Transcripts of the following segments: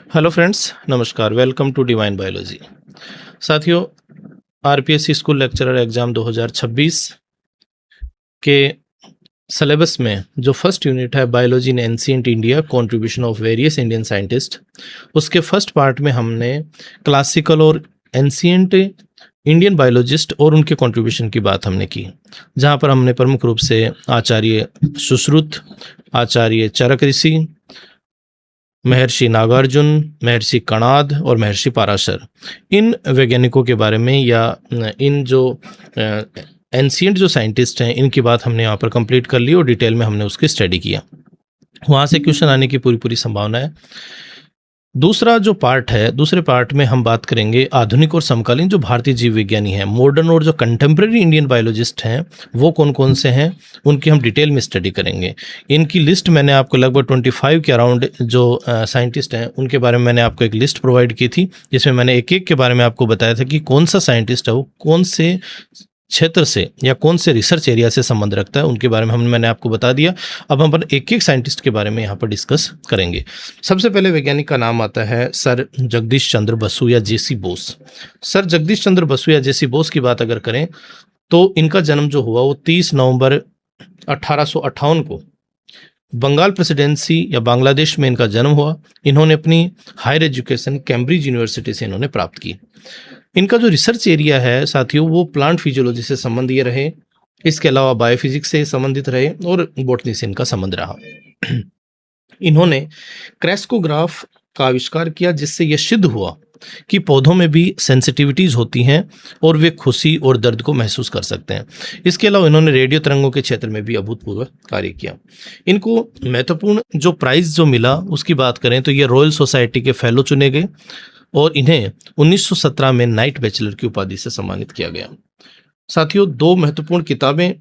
Hello friends, नमस्कार। Welcome to Divine Biology. साथियों, RPSC school lecturer exam 2026 के syllabus में जो फर्स्ट यूनिट है biology in ancient India contribution of various Indian scientist, उसके first part में हमने क्लासिकल और एंशिएंट इंडियन बायोलॉजिस्ट और उनके कंट्रीब्यूशन की बात हमने की, जहाँ पर हमने प्रमुख रूप से आचार्य सुश्रुत, आचार्य चरक ऋषि, महर्षि नागार्जुन, महर्षि कणाद और महर्षि पाराशर, इन वैज्ञानिकों के बारे में या इन जो एंशिएंट जो साइंटिस्ट हैं, इनकी बात हमने यहाँ पर कंप्लीट कर ली और डिटेल में हमने उसकी स्टडी किया। वहाँ से क्वेश्चन आने की पूरी संभावना है। दूसरा जो पार्ट है, दूसरे पार्ट में हम बात करेंगे आधुनिक और समकालीन जो भारतीय जीव विज्ञानी हैं, मॉडर्न और जो कंटेम्प्रेरी इंडियन बायोलॉजिस्ट हैं, वो कौन कौन से हैं, उनकी हम डिटेल में स्टडी करेंगे। इनकी लिस्ट मैंने आपको लगभग 25 के अराउंड जो साइंटिस्ट हैं, उनके बारे में मैंने आपको एक लिस्ट प्रोवाइड की थी, जिसमें मैंने एक एक के बारे में आपको बताया था कि कौन सा साइंटिस्ट है वो कौन से क्षेत्र से या कौन से रिसर्च एरिया से संबंध रखता है, उनके बारे में मैंने आपको बता दिया। अब हम एक एक साइंटिस्ट के बारे में यहाँ पर डिस्कस करेंगे। सबसे पहले वैज्ञानिक का नाम आता है सर जगदीश चंद्र बसु या जेसी बोस। सर जगदीश चंद्र बसु या जेसी बोस की बात अगर करें तो इनका जन्म जो हुआ वो 30 नवंबर 1858 को बंगाल प्रेसिडेंसी या बांग्लादेश में इनका जन्म हुआ। इन्होंने अपनी हायर एजुकेशन कैम्ब्रिज यूनिवर्सिटी से इन्होंने प्राप्त की। इनका जो रिसर्च एरिया है साथियों, वो प्लांट फिजियोलॉजी से संबंधित रहे, इसके अलावा बायोफिजिक्स से संबंधित रहे और बॉटनी से इनका संबंध रहा। इन्होंने क्रेस्कोग्राफ का आविष्कार किया, जिससे यह सिद्ध हुआ कि पौधों में भी सेंसिटिविटीज होती हैं और वे खुशी और दर्द को महसूस कर सकते हैं। इसके अलावा इन्होंने रेडियो तरंगों के क्षेत्र में भी अभूतपूर्व कार्य किया। इनको महत्वपूर्ण जो प्राइज जो मिला उसकी बात करें तो ये रॉयल सोसाइटी के फेलो चुने गए और इन्हें 1917 में नाइट बैचलर की उपाधि से सम्मानित किया गया। साथियों, दो महत्वपूर्ण किताबें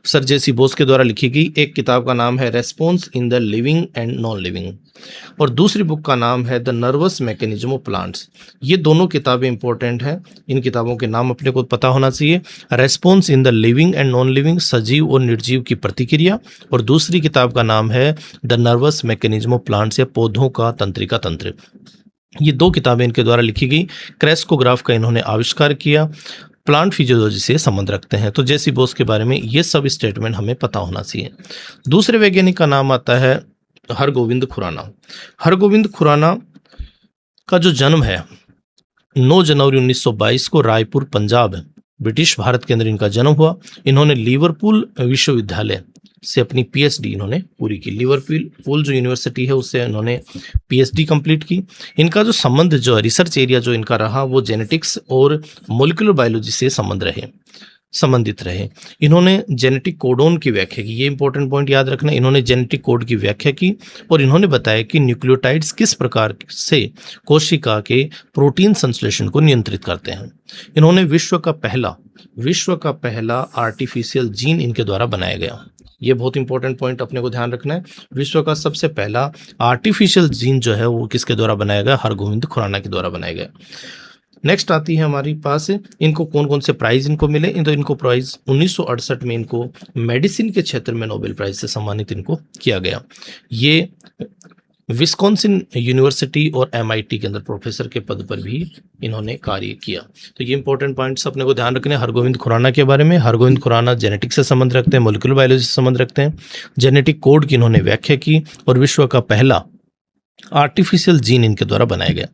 सर जेसी बोस के द्वारा लिखी गई, एक किताब का नाम है response in the living and non living और दूसरी बुक का नाम है the nervous mechanism of plants. ये दोनों किताबें इंपॉर्टेंट हैं, इन किताबों के नाम अपने को पता होना चाहिए। Response in the living and non living, सजीव और निर्जीव की प्रतिक्रिया, और दूसरी किताब का नाम है the nervous mechanism of plants या पौधों का तंत्रिका तंत्र। ये दो किताबें इनके द्वारा लिखी गई। क्रेस्कोग्राफ का इन्होंने आविष्कार किया, प्लांट फिजियोलॉजी से संबंध रखते हैं। तो जेसी बोस के बारे में ये सब स्टेटमेंट हमें पता होना चाहिए। दूसरे वैज्ञानिक का नाम आता है हरगोविंद खुराना। हरगोविंद खुराना का जो जन्म है 9 जनवरी 1922 को रायपुर, पंजाब, ब्रिटिश भारत के अंदर इनका जन्म हुआ। इन्होंने लिवरपूल विश्वविद्यालय से अपनी पीएचडी इन्होंने पूरी की। लिवरपूल जो यूनिवर्सिटी है उससे इन्होंने पीएचडी कंप्लीट की। इनका जो संबंध जो रिसर्च एरिया जो इनका रहा वो जेनेटिक्स और मॉलिक्यूलर बायोलॉजी से संबंधित रहे। इन्होंने जेनेटिक कोडोन की व्याख्या की, ये इंपॉर्टेंट पॉइंट याद रखना। इन्होंने जेनेटिक कोड की व्याख्या की और इन्होंने बताया कि न्यूक्लियोटाइड्स किस प्रकार से कोशिका के प्रोटीन संश्लेषण को नियंत्रित करते हैं। इन्होंने विश्व का पहला आर्टिफिशियल जीन इनके द्वारा बनाया गया। ये बहुत इंपॉर्टेंट पॉइंट अपने को ध्यान रखना है। विश्व का सबसे पहला आर्टिफिशियल जीन जो है वो किसके द्वारा बनाया गया? हरगोविंद खुराना के द्वारा बनाया गया। नेक्स्ट आती है हमारी पास, इनको कौन कौन से प्राइज इनको मिले। इनको प्राइज 1968 में इनको मेडिसिन के क्षेत्र में नोबेल प्राइज से सम्मानित इनको किया गया। ये विस्कॉन्सिन यूनिवर्सिटी और एमआईटी के अंदर प्रोफेसर के पद पर भी इन्होंने कार्य किया। तो ये इंपॉर्टेंट पॉइंट्स अपने को ध्यान रखने हरगोविंद खुराना के बारे में। हरगोविंद खुराना जेनेटिक्स से संबंध रखते हैं, मॉलिक्यूलर बायोलॉजी से संबंध रखते हैं, जेनेटिक कोड की इन्होंने व्याख्या की और विश्व का पहला आर्टिफिशियल जीन इनके द्वारा बनाया गया।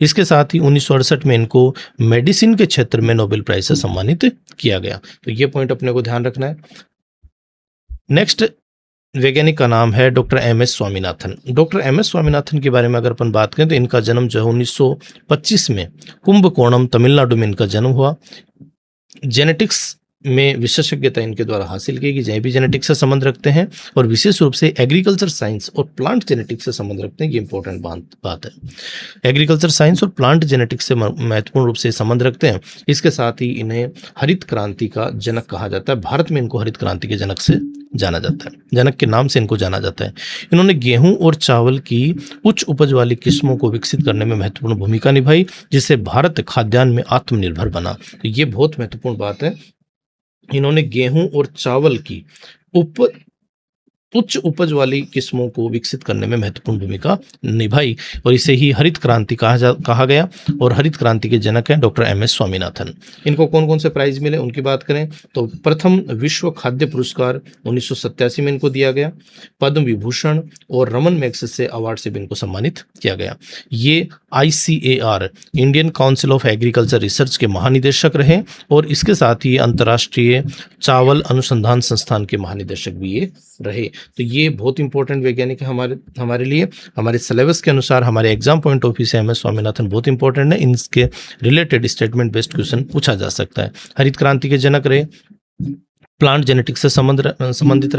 इसके साथ ही 1968 में इनको मेडिसिन के क्षेत्र में नोबेल प्राइज से सम्मानित किया गया। तो ये पॉइंट अपने को ध्यान रखना है। नेक्स्ट वैज्ञानिक का नाम है doctor M S Swaminathan. Doctor M S Swaminathan के बारे में अगर अपन बात करें तो इनका जन्म जो है 1925 में कुंभकोणम, तमिलनाडु में इनका जन्म हुआ। जेनेटिक्स में विशेषज्ञता इनके द्वारा हासिल की गई, भी जेनेटिक्स से संबंध रखते हैं और विशेष रूप से एग्रीकल्चर साइंस और प्लांट जेनेटिक्स से संबंध रखते हैं। ये इंपॉर्टेंट बात है। एग्रीकल्चर साइंस और प्लांट जेनेटिक्स से महत्वपूर्ण रूप से संबंध रखते हैं। इसके साथ ही इन्हें हरित क्रांति का जनक कहा जाता है। भारत में इनको हरित क्रांति के जनक से जाना जाता है, जनक के नाम से इनको जाना जाता है। इन्होंने गेहूं और चावल की उच्च उपज वाली किस्मों को विकसित करने में महत्वपूर्ण भूमिका निभाई, जिससे भारत खाद्यान्न में आत्मनिर्भर बना। तो ये बहुत महत्वपूर्ण बात है। इन्होंने गेहूं और चावल की उच्च उपज वाली किस्मों को विकसित करने में महत्वपूर्ण भूमिका निभाई और इसे ही हरित क्रांति कहा गया। और हरित क्रांति के जनक हैं डॉक्टर एम एस स्वामीनाथन। इनको कौन कौन से प्राइज मिले उनकी बात करें तो प्रथम विश्व खाद्य पुरस्कार 1987 में इनको दिया गया, पद्म विभूषण और रमन मैग्सेसे अवार्ड से भी इनको सम्मानित किया गया। ये ICAR Indian council of agriculture research के महानिदेशक रहे और इसके साथ ही अंतर्राष्ट्रीय चावल अनुसंधान संस्थान के महानिदेशक भी ये रहे। तो ये बहुत इंपॉर्टेंट वैज्ञानिक है हमारे लिए। हमारे सिलेबस के अनुसार, हमारे एग्जाम पॉइंट ऑफ व्यू से एम एस स्वामीनाथन बहुत इंपॉर्टेंट है। इनके रिलेटेड स्टेटमेंट बेस्ड क्वेश्चन पूछा जा सकता है। हरित क्रांति के जनक रहे, प्लांट जेनेटिक्स से संबंध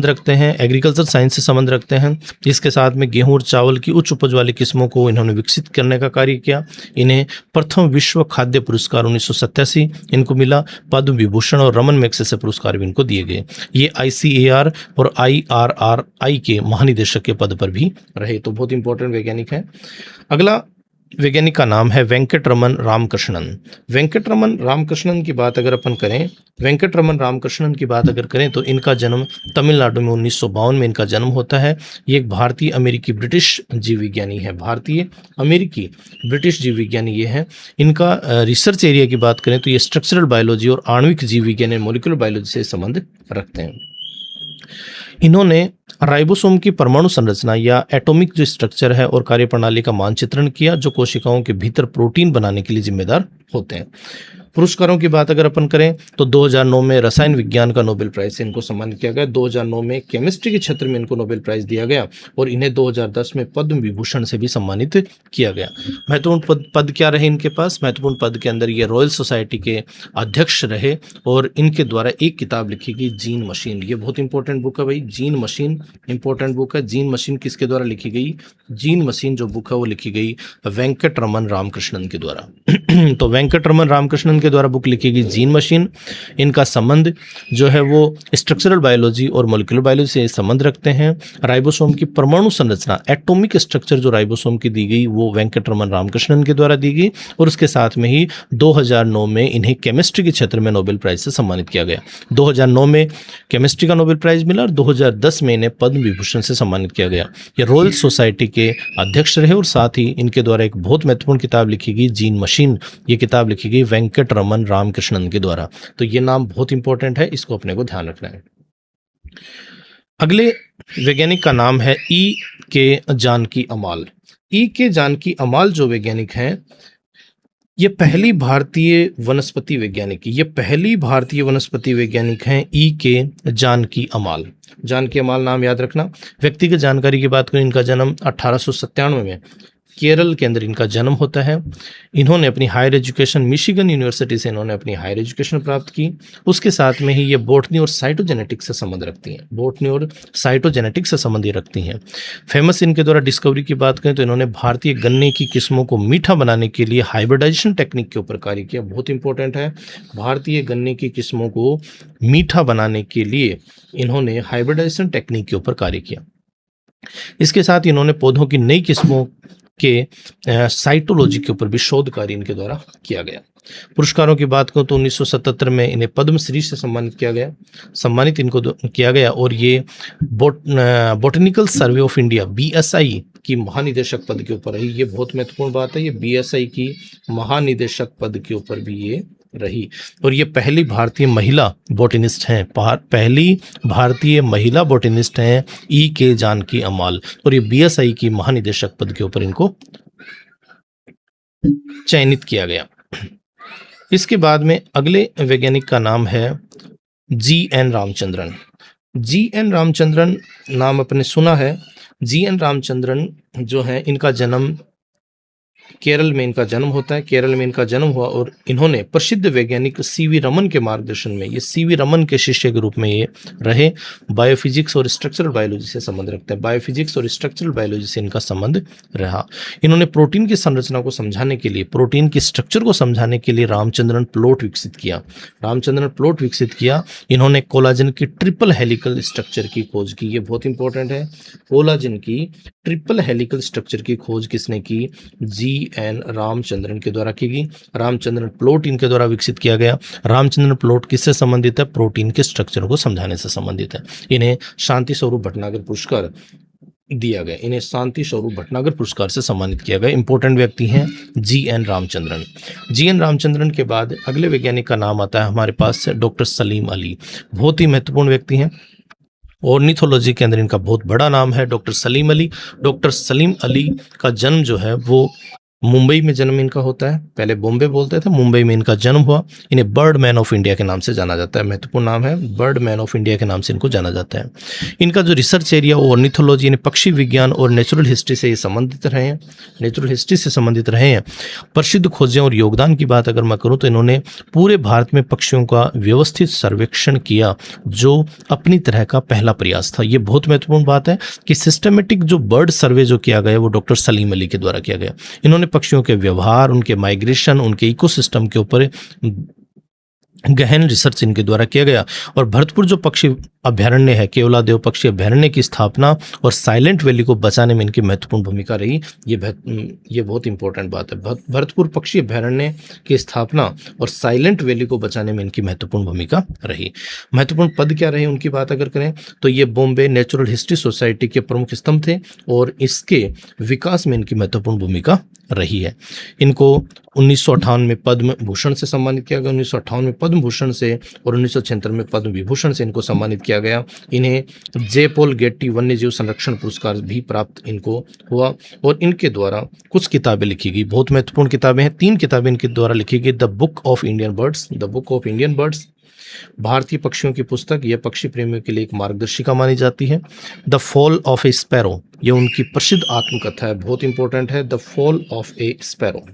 रखते हैं, एग्रीकल्चर साइंस से संबंध रखते हैं। इसके साथ में गेहूं और चावल की उच्च उपज वाली किस्मों को इन्होंने विकसित करने का कार्य किया। इन्हें प्रथम विश्व खाद्य पुरस्कार 1987 इनको मिला, पद्म विभूषण और रमन मैग्सेसे पुरस्कार भी इनको दिए गए। ये ICAR और IRRI के महानिदेशक के पद पर भी रहे। तो बहुत इंपॉर्टेंट वैज्ञानिक है। अगला वैज्ञानिक का नाम है वेंकटरमन रामकृष्णन। वेंकटरमन रामकृष्णन की बात अगर अपन करें, वेंकटरमन रामकृष्णन की बात अगर करें तो इनका जन्म तमिलनाडु में 1952 में इनका जन्म होता है। ये एक भारतीय अमेरिकी ब्रिटिश जीव विज्ञानी है। भारतीय अमेरिकी ब्रिटिश जीव विज्ञानी ये है। इनका रिसर्च एरिया की बात करें तो ये स्ट्रक्चरल बायोलॉजी और आणविक जीव विज्ञान मॉलिक्यूलर बायोलॉजी से संबंध रखते हैं। इन्होंने राइबोसोम की परमाणु संरचना या एटॉमिक जो स्ट्रक्चर है और कार्यप्रणाली का मानचित्रण किया, जो कोशिकाओं के भीतर प्रोटीन बनाने के लिए जिम्मेदार होते हैं। पुरस्कारों की बात अगर अपन करें तो 2009 में रसायन विज्ञान का नोबेल प्राइज से इनको सम्मानित किया गया। 2009 में केमिस्ट्री के क्षेत्र में इनको नोबेल प्राइज दिया गया और इन्हें 2010 में पद्म विभूषण से भी सम्मानित किया गया। महत्वपूर्ण पद क्या रहे इनके पास? महत्वपूर्ण पद के अंदर ये रॉयल सोसाइटी के अध्यक्ष रहे और इनके द्वारा एक किताब लिखी गई, जीन मशीन। ये बहुत इंपॉर्टेंट बुक है भाई, जीन मशीन इंपॉर्टेंट बुक है। जीन मशीन किसके द्वारा लिखी गई? जीन मशीन जो बुक है वो लिखी गई वेंकटरमन रामकृष्णन के द्वारा। तो वेंकटरमन रामकृष्णन के द्वारा बुक लिखी गई जीन मशीन। इनका संबंध जो है वो स्ट्रक्चरल बायोलॉजी और मॉलिक्यूलर बायोलॉजी से संबंध रखते हैं। राइबोसोम की परमाणु संरचना, एटॉमिक स्ट्रक्चर जो राइबोसोम की दी गई वो वेंकटरमन रामकृष्णन के द्वारा दी गई और उसके साथ में ही 2009 में इन्हें केमिस्ट्री के क्षेत्र में नोबेल प्राइज से सम्मानित किया गया। 2009 में केमिस्ट्री का नोबेल प्राइज मिला और 2010 में इन्हें पद्म विभूषण से सम्मानित किया गया। ये रॉयल सोसाइटी के अध्यक्ष रहे और साथ ही इनके द्वारा एक बहुत महत्वपूर्ण किताब लिखी गई, जीन मशीन। ये किताब लिखी गई वेंकटरमन रामकृष्णन के द्वारा। तो ये नाम बहुत इंपॉर्टेंट है, इसको अपने को ध्यान रखना है। अगले वैज्ञानिक का नाम है E.K. जानकी अमाल। E.K. जानकी अमाल जो वैज्ञानिक हैं, ये पहली भारतीय वनस्पति वैज्ञानिक हैं E.K. जानकी अमाल। जानकी अमाल नाम याद रखना। व्यक्तिगत जानकारी की बात करें, इनका जन्म 1897 में केरल के अंदर इनका जन्म होता है। इन्होंने अपनी हायर एजुकेशन मिशिगन यूनिवर्सिटी से इन्होंने अपनी हायर एजुकेशन प्राप्त की। उसके साथ में ही ये बॉटनी और साइटोजेनेटिक्स से संबंध रखती हैं। फेमस इनके द्वारा डिस्कवरी की बात करें तो इन्होंने भारतीय गन्ने की किस्मों को मीठा बनाने के लिए हाइब्रिडाइजेशन टेक्निक के ऊपर कार्य किया। बहुत इंपॉर्टेंट है, भारतीय गन्ने की किस्मों को मीठा बनाने के लिए इन्होंने हाइब्रिडाइजेशन टेक्निक के ऊपर कार्य किया। इसके साथ इन्होंने पौधों की नई किस्मों के साइटोलॉजी के ऊपर भी शोध कार्य इनके द्वारा किया गया। पुरस्कारों की बात करूं तो 1977 में इन्हें पद्मश्री से सम्मानित इनको किया गया और ये botanical survey of India BSI की महानिदेशक पद के ऊपर रही। ये बहुत महत्वपूर्ण बात है, ये BSI की महानिदेशक पद के ऊपर भी ये रही और ये पहली भारतीय महिला बोटनिस्ट हैं E.K. जानकी अमाल और ये BSI की महानिदेशक पद के ऊपर इनको चयनित किया गया। इसके बाद में अगले वैज्ञानिक का नाम है G.N. रामचंद्रन। G.N. रामचंद्रन नाम आपने सुना है। G.N. रामचंद्रन जो है, इनका जन्म केरल में इनका जन्म होता है। केरल में इनका जन्म हुआ और इन्होंने प्रसिद्ध वैज्ञानिक C.V. रमन के मार्गदर्शन में, ये C.V. रमन के शिष्य के रूप में ये रहे। बायोफिजिक्स और स्ट्रक्चरल बायोलॉजी से संबंध रखते हैं। बायोफिजिक्स और स्ट्रक्चरल बायोलॉजी से इनका संबंध रहा। इन्होंने प्रोटीन की संरचना को समझाने के लिए, प्रोटीन की स्ट्रक्चर को समझाने के लिए रामचंद्रन प्लॉट विकसित किया। इन्होंने कोलाजन की ट्रिपल हेलिकल स्ट्रक्चर की खोज की। ये बहुत इंपॉर्टेंट है, कोलाजन की ट्रिपल हेलिकल स्ट्रक्चर की खोज किसने की? एन रामचंद्रन के द्वारा की गई। रामचंद्रन प्लॉट इनके द्वारा विकसित किया गया। रामचंद्रन प्लॉट किससे संबंधित है? प्रोटीन के स्ट्रक्चर को समझाने से संबंधित है। इन्हें शांति स्वरूप भटनागर पुरस्कार दिया गया। इन्हें शांति स्वरूप भटनागर पुरस्कार से सम्मानित किया गया। इंपॉर्टेंट व्यक्ति हैं G N Ramachandran. G N Ramachandran के बाद अगले वैज्ञानिक का नाम आता है हमारे पास डॉक्टर सलीम अली। बहुत ही महत्वपूर्ण व्यक्ति हैं। ऑर्निथोलॉजी के अंदर इनका बहुत बड़ा नाम है डॉक्टर सलीम अली। डॉक्टर सलीम अली का जन्म जो है वो मुंबई में जन्म इनका होता है। पहले बॉम्बे बोलते थे, मुंबई में इनका जन्म हुआ। इन्हें बर्ड मैन ऑफ इंडिया के नाम से जाना जाता है। महत्वपूर्ण नाम है, बर्ड मैन ऑफ इंडिया के नाम से इनको जाना जाता है। इनका जो रिसर्च एरिया वो ऑर्निथोलॉजी यानी पक्षी विज्ञान और नेचुरल हिस्ट्री से ये संबंधित रहे हैं। नेचुरल हिस्ट्री से संबंधित रहे हैं। प्रसिद्ध खोजें और योगदान की बात अगर मैं करूँ तो इन्होंने पूरे भारत में पक्षियों का व्यवस्थित सर्वेक्षण किया, जो अपनी तरह का पहला प्रयास था। ये बहुत महत्वपूर्ण बात है कि सिस्टमेटिक जो बर्ड सर्वे जो किया गया वो डॉक्टर सलीम अली के द्वारा किया गया। इन्होंने पक्षियों के व्यवहार, उनके माइग्रेशन, उनके इकोसिस्टम के ऊपर गहन रिसर्च इनके द्वारा किया गया। और भरतपुर जो पक्षी अभ्यारण्य है, केवलादेव पक्षी अभ्यारण्य की स्थापना और साइलेंट वैली को बचाने में इनकी महत्वपूर्ण भूमिका रही। ये बहुत इंपॉर्टेंट बात है। भरतपुर पक्षी अभ्यारण्य की स्थापना और साइलेंट वैली को बचाने में इनकी महत्वपूर्ण भूमिका रही। महत्वपूर्ण पद क्या रहे उनकी बात अगर करें तो ये बॉम्बे नेचुरल हिस्ट्री सोसाइटी के प्रमुख स्तंभ थे और इसके विकास में इनकी महत्वपूर्ण भूमिका रही है। इनको 1958 में पद्म भूषण से सम्मानित किया गया। 1958 में पद्म भूषण से और 1976 में पद्म विभूषण से इनको सम्मानित किया गया। इन्हें जे पॉल गेट्टी वन्यजीव संरक्षण पुरस्कार भी प्राप्त इनको हुआ और इनके द्वारा कुछ किताबें लिखी गई। बहुत महत्वपूर्ण किताबें हैं। 3 किताबें इनके द्वारा लिखी गई। The book of Indian birds, the book of Indian birds, भारतीय पक्षियों की पुस्तक, यह पक्षी प्रेमियों के लिए एक मार्गदर्शिका मानी जाती है। The fall of A sparrow, यह उनकी प्रसिद्ध आत्मकथा है, बहुत इंपॉर्टेंट है। The fall of A sparrow,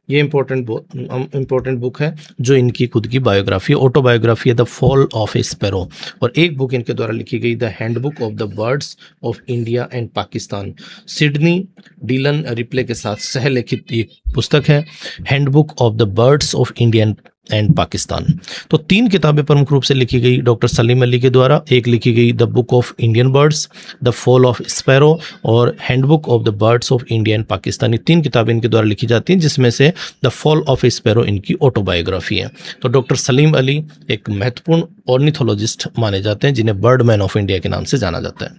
ये इंपॉर्टेंट बुक है जो इनकी खुद की बायोग्राफी, ऑटोबायोग्राफी है, the fall of A sparrow. और एक बुक इनके द्वारा लिखी गई, the handbook of the birds of India and Pakistan. Sydney Dylan replay के साथ सहलिखित एक पुस्तक है, handbook of the birds of India and Pakistan. तो 3 किताबें प्रमुख रूप से लिखी गई डॉक्टर सलीम अली के द्वारा। एक लिखी गई the book of Indian birds, the fall of sparrow और handbook of the birds of India and Pakistan. ये 3 किताबें इनके द्वारा लिखी जाती हैं, जिसमें से the fall of A sparrow इनकी ऑटोबायोग्राफी है। तो डॉक्टर सलीम अली एक महत्वपूर्ण ऑर्निथोलॉजिस्ट माने जाते हैं, जिन्हें बर्ड मैन ऑफ इंडिया के नाम से जाना जाता है।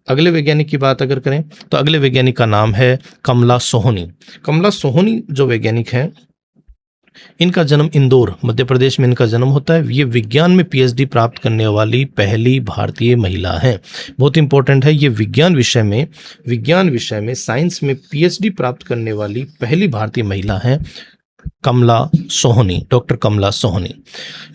अगले वैज्ञानिक की बात अगर करें तो अगले वैज्ञानिक का नाम है कमला सोहनी। कमला सोहनी जो वैज्ञानिक हैं, इनका जन्म इंदौर मध्य प्रदेश में इनका जन्म होता है। ये विज्ञान में पीएचडी प्राप्त करने वाली पहली भारतीय महिला है। बहुत इंपॉर्टेंट है, ये विज्ञान विषय में साइंस में पीएचडी प्राप्त करने वाली पहली भारतीय महिला है कमला सोहनी, डॉक्टर कमला सोहनी।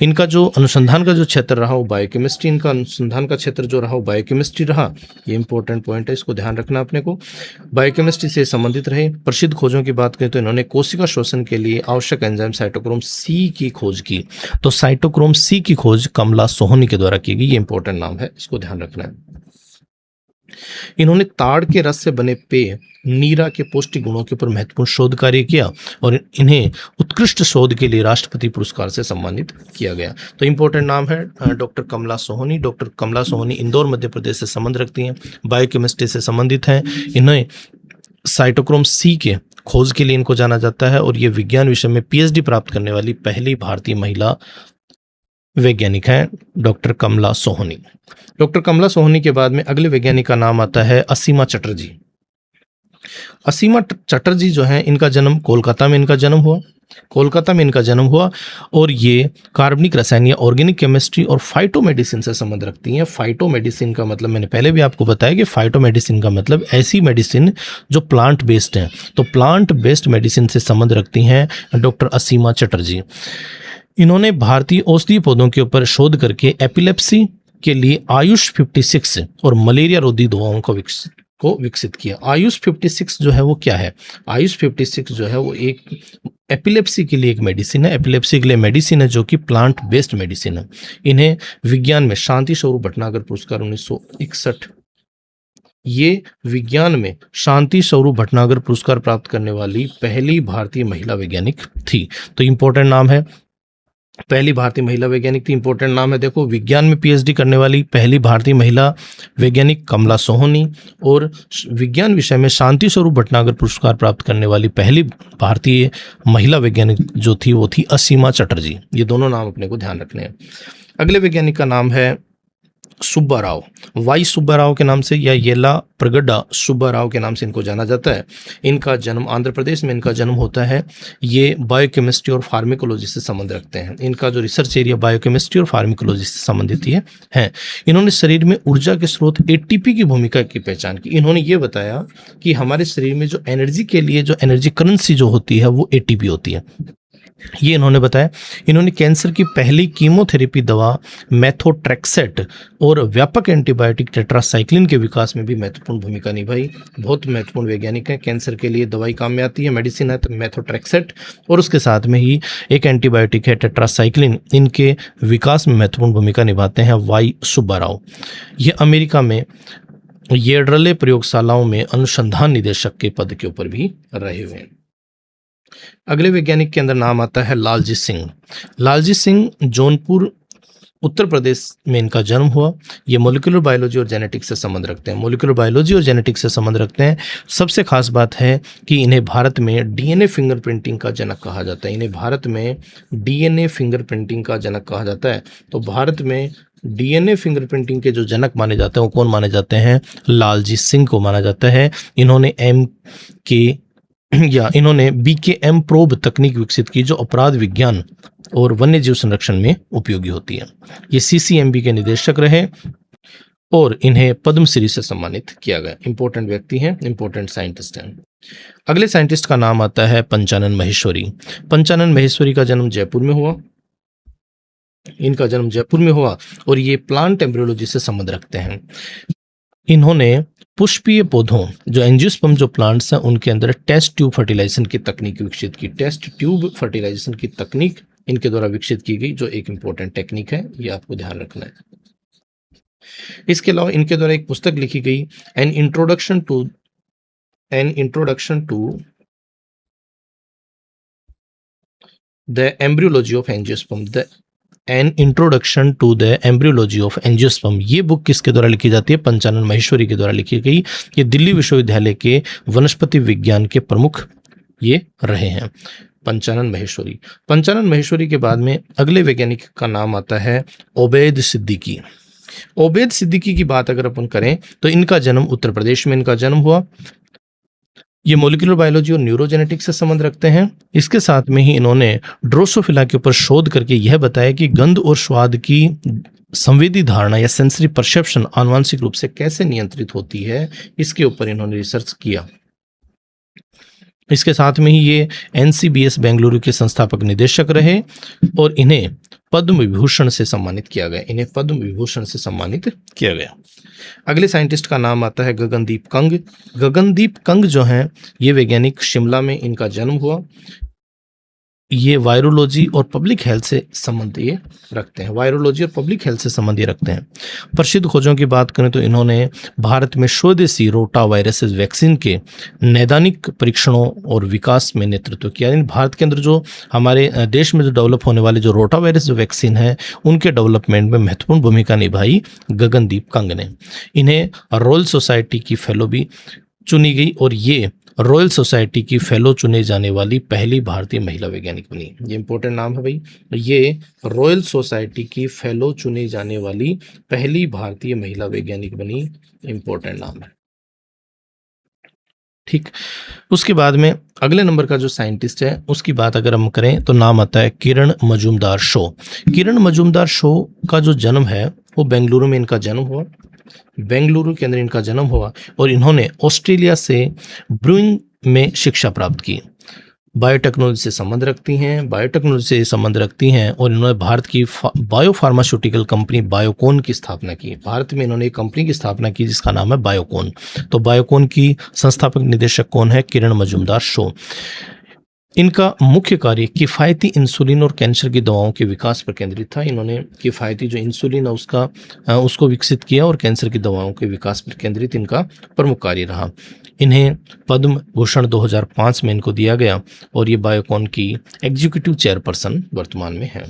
इनका जो अनुसंधान का जो क्षेत्र रहा वो बायोकेमिस्ट्री, इनका अनुसंधान का क्षेत्र जो रहा वो बायोकेमिस्ट्री रहा। ये इंपॉर्टेंट पॉइंट है, इसको ध्यान रखना अपने को। बायोकेमिस्ट्री से संबंधित रहे। प्रसिद्ध खोजों की बात करें तो इन्होंने कोशिका श्वसन के लिए आवश्यक एंजाइम साइटोक्रोम सी की खोज की। तो साइटोक्रोम सी की खोज कमला सोहनी के द्वारा की गई। ये इंपॉर्टेंट नाम है, इसको ध्यान रखना है। इन्होंने ताड़ के रस से बने पेय नीरा के पौष्टिक गुणों के ऊपर महत्वपूर्ण शोध कार्य किया और इन्हें उत्कृष्ट शोध के लिए राष्ट्रपति पुरस्कार से सम्मानित किया गया। तो इंपॉर्टेंट नाम है डॉक्टर कमला सोहनी। डॉक्टर कमला सोहनी इंदौर मध्य प्रदेश से संबंध रखती हैं, बायोकेमिस्ट्री से संबंधित हैं। इन्हें साइटोक्रोम सी के खोज के लिए इनको जाना जाता है और ये विज्ञान विषय में पीएचडी प्राप्त करने वाली पहली भारतीय महिला वैज्ञानिक हैं डॉक्टर कमला सोहनी। डॉक्टर कमला सोहनी के बाद में अगले वैज्ञानिक का नाम आता है असीमा चटर्जी। असीमा चटर्जी जो है, इनका जन्म कोलकाता में इनका जन्म हुआ और ये कार्बनिक रसायन या ऑर्गेनिक केमिस्ट्री और फाइटोमेडिसिन से संबंध रखती हैं। फाइटोमेडिसिन का मतलब मैंने पहले भी आपको बताया कि फाइटोमेडिसिन का मतलब ऐसी मेडिसिन जो प्लांट बेस्ड हैं। तो प्लांट बेस्ड मेडिसिन से संबंध रखती हैं डॉक्टर असीमा चटर्जी। इन्होंने भारतीय औषधीय पौधों के ऊपर शोध करके एपिलेप्सी के लिए आयुष 56 और मलेरिया रोधी दवाओं को विकसित किया। आयुष 56 जो है वो क्या है? आयुष 56 जो है वो एक एपिलेप्सी के लिए एक मेडिसिन है। एपिलेप्सी के लिए मेडिसिन है जो कि प्लांट बेस्ड मेडिसिन है। इन्हें विज्ञान में शांति स्वरूप भटनागर पुरस्कार 1961, ये विज्ञान में शांति स्वरूप भटनागर पुरस्कार प्राप्त करने वाली पहली भारतीय महिला वैज्ञानिक थी। तो इंपॉर्टेंट नाम है पहली भारतीय महिला वैज्ञानिक थी। इंपॉर्टेंट नाम है, देखो, विज्ञान में पीएचडी करने वाली पहली भारतीय महिला वैज्ञानिक कमला सोहोनी, और विज्ञान विषय में शांति स्वरूप भटनागर पुरस्कार प्राप्त करने वाली पहली भारतीय महिला वैज्ञानिक जो थी वो थी असीमा चटर्जी। ये दोनों नाम अपने को ध्यान रखने हैं। अगले वैज्ञानिक का नाम है सुब्बाराव, वाई सुब्बाराव के नाम से या येला प्रगड्डा सुब्बाराव के नाम से इनको जाना जाता है। इनका जन्म आंध्र प्रदेश में इनका जन्म होता है। ये बायोकेमिस्ट्री और फार्मेकोलॉजी से संबंध रखते हैं। इनका जो रिसर्च एरिया बायोकेमिस्ट्री और फार्मेकोलॉजी से संबंधित है। इन्होंने शरीर में ऊर्जा के स्रोत एटीपी की भूमिका की पहचान की। इन्होंने ये बताया कि हमारे शरीर में जो एनर्जी के लिए जो एनर्जी करेंसी जो होती है वो एटीपी होती है, ये इन्होंने बताया। इन्होंने कैंसर की पहली कीमोथेरेपी दवा मेथोट्रेक्सेट और व्यापक एंटीबायोटिक टेट्रासाइक्लिन के विकास में भी महत्वपूर्ण भूमिका निभाई। बहुत महत्वपूर्ण वैज्ञानिक हैं। कैंसर के लिए दवाई काम में आती है, मेडिसिन है तो मेथोट्रेक्सेट, और उसके साथ में ही एक एंटीबायोटिक है टेट्रासाइक्लिन। इनके विकास में महत्वपूर्ण भूमिका निभाते हैं वाई सुब्बाराव। ये अमेरिका में येडरले प्रयोगशालाओं में अनुसंधान निदेशक के पद के ऊपर भी रहे हुए हैं। अगले वैज्ञानिक के अंदर नाम आता है लालजी सिंह। लालजी सिंह जौनपुर उत्तर प्रदेश में इनका जन्म हुआ। ये मॉलिक्यूलर बायोलॉजी और जेनेटिक्स से संबंध रखते हैं। मॉलिक्यूलर बायोलॉजी और जेनेटिक्स से संबंध रखते हैं। सबसे खास बात है कि इन्हें भारत में डीएनए फिंगरप्रिंटिंग का जनक कहा जाता है। इन्हें भारत में डीएनए फिंगरप्रिंटिंग का जनक कहा जाता है। तो भारत में डीएनए फिंगरप्रिंटिंग के जो जनक माने जाते हैं वो कौन माने जाते हैं? लालजी सिंह को माना जाता है। इन्होंने बीकेएम प्रोब तकनीक विकसित की जो अपराध विज्ञान और वन्य जीव संरक्षण में उपयोगी होती है। ये सीसीएमबी के निदेशक रहे और इन्हें पद्मश्री से सम्मानित किया गया। इंपॉर्टेंट व्यक्ति हैं, इंपॉर्टेंट साइंटिस्ट हैं। अगले साइंटिस्ट का नाम आता है पंचानन महेश्वरी। पंचानन महेश्वरी का जन्म जयपुर में हुआ। इनका जन्म जयपुर में हुआ और ये प्लांट एम्ब्रियोलॉजी से संबंध रखते हैं। इन्होंने पुष्पीय पौधों जो एंजियोस्पर्म जो प्लांट्स हैं उनके अंदर टेस्ट ट्यूब फर्टिलाइजेशन की तकनीक विकसित की। टेस्ट ट्यूब फर्टिलाइजेशन की तकनीक इनके द्वारा विकसित की गई, जो एक इंपॉर्टेंट टेक्निक है, ये आपको ध्यान रखना है। इसके अलावा इनके द्वारा एक पुस्तक लिखी गई, an introduction to the embryology of angiosperm, an introduction to the embryology of angiosperm. ये बुक किसके द्वारा लिखी जाती है? पंचानन महेश्वरी के द्वारा लिखी गई। ये दिल्ली विश्वविद्यालय के वनस्पति विज्ञान के प्रमुख ये रहे हैं, पंचानन महेश्वरी। पंचानन महेश्वरी के बाद में अगले वैज्ञानिक का नाम आता है ओबैद सिद्दीकी। ओबैद सिद्दीकी की बात अगर अपन करें तो इनका जन्म उत्तर प्रदेश में इनका जन्म हुआ। ये मॉलिक्यूलर बायोलॉजी और न्यूरोजेनेटिक्स से संबंध रखते हैं। इसके साथ में ही इन्होंने ड्रोसोफिला के ऊपर शोध करके यह बताया कि गंध और स्वाद की संवेदी धारणा या सेंसरी परसेप्शन आनुवांशिक रूप से कैसे नियंत्रित होती है, इसके ऊपर इन्होंने रिसर्च किया। इसके साथ में ही ये एनसीबीएस बेंगलुरु के संस्थापक निदेशक रहे और इन्हें पद्म विभूषण से सम्मानित किया गया। इन्हें पद्म विभूषण से सम्मानित किया गया। अगले साइंटिस्ट का नाम आता है गगनदीप कंग। गगनदीप कंग जो हैं ये वैज्ञानिक शिमला में इनका जन्म हुआ। ये वायरोलॉजी और पब्लिक हेल्थ से संबंध ये रखते हैं। वायरोलॉजी और पब्लिक हेल्थ से संबंध ये रखते हैं। प्रसिद्ध खोजों की बात करें तो इन्होंने भारत में स्वदेशी रोटा वायरसेस वैक्सीन के नैदानिक परीक्षणों और विकास में नेतृत्व किया। भारत के अंदर जो हमारे देश में जो डेवलप होने वाले जो रोटा वायरस जो वैक्सीन है उनके डेवलपमेंट में महत्वपूर्ण भूमिका निभाई गगनदीप कंग ने। इन्हें रॉयल सोसाइटी की फेलो भी चुनी गई और ये रॉयल सोसाइटी की फेलो चुने जाने वाली पहली भारतीय महिला वैज्ञानिक बनी। ये इंपॉर्टेंट नाम है भाई, ये रॉयल सोसाइटी की फेलो चुने जाने वाली पहली भारतीय महिला वैज्ञानिक बनी। इंपॉर्टेंट नाम है, ठीक। उसके बाद में अगले नंबर का जो साइंटिस्ट है उसकी बात अगर हम करें तो नाम आता है किरण मजूमदार शो। किरण मजूमदार शो का जो जन्म है वो बेंगलुरु में इनका जन्म हुआ। बेंगलुरु के अंदर इनका जन्म हुआ और इन्होंने ऑस्ट्रेलिया से ब्रूइंग में शिक्षा प्राप्त की। बायोटेक्नोलॉजी से संबंध रखती हैं, बायोटेक्नोलॉजी से संबंध रखती हैं और इन्होंने भारत की बायोफार्मास्यूटिकल कंपनी बायोकॉन की स्थापना की। भारत में इन्होंने एक कंपनी की स्थापना की जिसका नाम है बायोकॉन। तो बायोकॉन की संस्थापक निदेशक कौन है? किरण मजूमदार शो। इनका मुख्य कार्य किफ़ायती इंसुलिन और कैंसर की दवाओं के विकास पर केंद्रित था। इन्होंने किफ़ायती जो इंसुलिन है उसको विकसित किया और कैंसर की दवाओं के विकास पर केंद्रित इनका प्रमुख कार्य रहा। इन्हें पद्म भूषण 2005 में इनको दिया गया और ये बायोकॉन की एग्जीक्यूटिव चेयरपर्सन वर्तमान में है।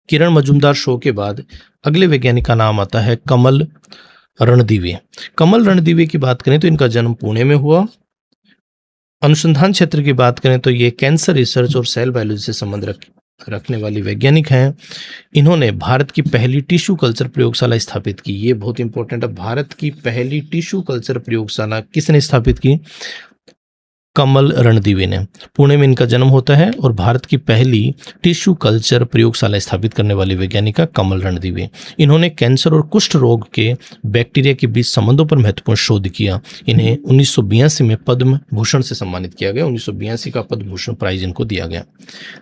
किरण मजूमदार शो के बाद अगले वैज्ञानिक का नाम आता है कमल रणदीवे। कमल रणदीवे की बात करें तो इनका जन्म पुणे में हुआ। अनुसंधान क्षेत्र की बात करें तो ये कैंसर रिसर्च और सेल बायोलॉजी से संबंध रखने वाली वैज्ञानिक हैं। इन्होंने भारत की पहली टिश्यू कल्चर प्रयोगशाला स्थापित की। ये बहुत इंपॉर्टेंट है, भारत की पहली टिश्यू कल्चर प्रयोगशाला किसने स्थापित की? कमल रणदीवे ने। पुणे में इनका जन्म होता है और भारत की पहली टिश्यू कल्चर प्रयोगशाला स्थापित करने वाली वैज्ञानिका कमल रणदीवे। इन्होंने कैंसर और कुष्ठ रोग के बैक्टीरिया के बीच संबंधों पर महत्वपूर्ण शोध किया। इन्हें 1982 में पद्म भूषण से सम्मानित किया गया। 1982 का पद्म भूषण प्राइज इनको दिया गया।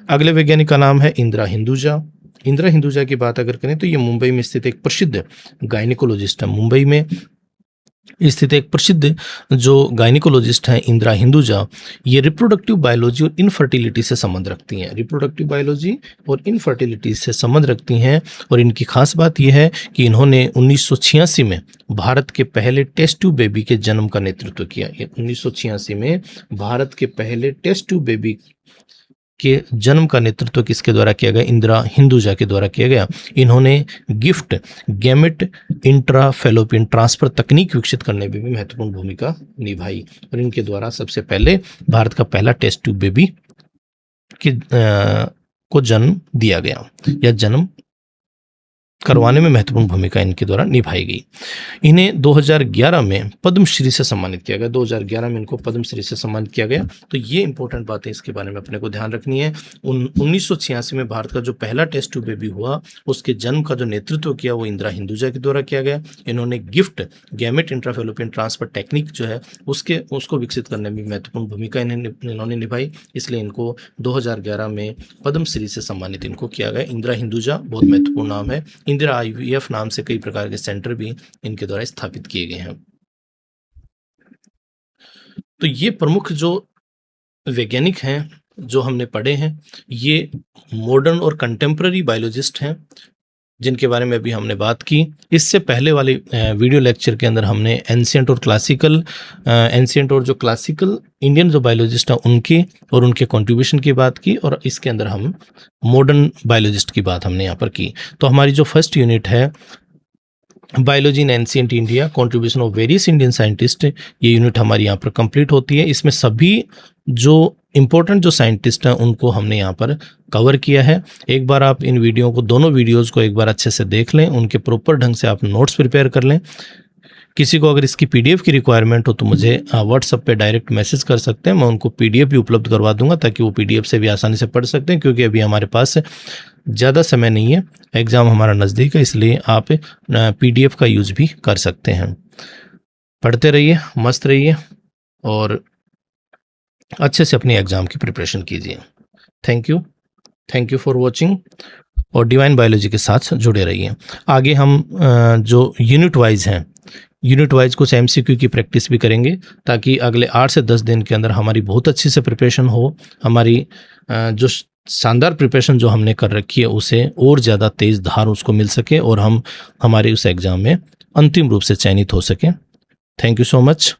अगले वैज्ञानिक का नाम है इंदिरा हिंदुजा। इंदिरा हिंदुजा की बात अगर करें तो ये मुंबई में स्थित एक प्रसिद्ध गायनिकोलॉजिस्ट है। मुंबई में स्थित एक प्रसिद्ध जो गायनिकोलॉजिस्ट हैं इंदिरा हिंदुजा, ये रिप्रोडक्टिव बायोलॉजी और इनफर्टिलिटी से संबंध रखती हैं। रिप्रोडक्टिव बायोलॉजी और इनफर्टिलिटी से संबंध रखती हैं और इनकी खास बात यह है कि इन्होंने 1986 में भारत के पहले टेस्ट ट्यूब बेबी के जन्म का नेतृत्व किया। 1986 में भारत के पहले टेस्ट ट्यूब बेबी के जन्म का नेतृत्व किसके द्वारा किया गया? इंदिरा हिंदुजा के द्वारा किया गया। इन्होंने गिफ्ट गैमेट इंट्राफेलोपियन ट्रांसफर तकनीक विकसित करने में भी महत्वपूर्ण भूमिका निभाई और इनके द्वारा सबसे पहले भारत का पहला टेस्ट ट्यूब बेबी को जन्म दिया गया या जन्म करवाने में महत्वपूर्ण भूमिका इनके द्वारा निभाई गई। इन्हें 2011 में पद्मश्री से सम्मानित किया गया। 2011 में इनको पद्मश्री से सम्मानित किया गया। तो ये इंपॉर्टेंट बातें इसके बारे में अपने को ध्यान रखनी है। 1986 में भारत का जो पहला टेस्ट ट्यूब बेबी हुआ उसके जन्म का जो नेतृत्व किया वो इंदिरा हिंदुजा के द्वारा किया गया। इन्होंने gift gamete intrafallopian transfer technique जो है उसको विकसित करने में महत्वपूर्ण भूमिका इन्होंने निभाई, इसलिए इनको 2011 में पद्मश्री से सम्मानित इनको किया गया। इंदिरा हिंदुजा बहुत महत्वपूर्ण नाम है। इंदिरा IVF नाम से कई प्रकार के सेंटर भी इनके द्वारा स्थापित किए गए हैं। तो ये प्रमुख जो वैज्ञानिक हैं जो हमने पढ़े हैं, ये मॉडर्न और कंटेम्प्ररी बायोलॉजिस्ट हैं जिनके बारे में अभी हमने बात की। इससे पहले वाले वीडियो लेक्चर के अंदर हमने एंशिएंट और जो क्लासिकल इंडियन जो बायोलॉजिस्ट हैं उनके और उनके कंट्रीब्यूशन की बात की और इसके अंदर हम मॉडर्न बायोलॉजिस्ट की बात हमने यहाँ पर की। तो हमारी जो फर्स्ट यूनिट है biology in ancient India contribution of various Indian scientist, ये यूनिट हमारी यहाँ पर कंप्लीट होती है। इसमें सभी जो इम्पोर्टेंट जो साइंटिस्ट हैं उनको हमने यहाँ पर कवर किया है। एक बार आप इन दोनों वीडियोज़ को एक बार अच्छे से देख लें, उनके प्रॉपर ढंग से आप नोट्स प्रिपेयर कर लें। किसी को अगर इसकी PDF की रिक्वायरमेंट हो तो मुझे व्हाट्सएप पे डायरेक्ट मैसेज कर सकते हैं, मैं उनको PDF भी उपलब्ध करवा दूंगा ताकि वो PDF से भी आसानी से पढ़ सकते हैं, क्योंकि अभी हमारे पास ज़्यादा समय नहीं है, एग्ज़ाम हमारा नज़दीक है, इसलिए आप PDF का यूज़ भी कर सकते हैं। पढ़ते रहिए, मस्त रहिए और अच्छे से अपनी एग्ज़ाम की प्रिपरेशन कीजिए। थैंक यू फॉर वॉचिंग और डिवाइन बायोलॉजी के साथ जुड़े रहिए। आगे हम जो यूनिट वाइज कुछ MCQ की प्रैक्टिस भी करेंगे ताकि अगले 8 से 10 दिन के अंदर हमारी बहुत अच्छी से प्रिपरेशन हो। हमारी जो शानदार प्रिपरेशन जो हमने कर रखी है उसे और ज़्यादा तेज़ धार उसको मिल सके और हम हमारे उस एग्ज़ाम में अंतिम रूप से चयनित हो सकें। Thank you so much.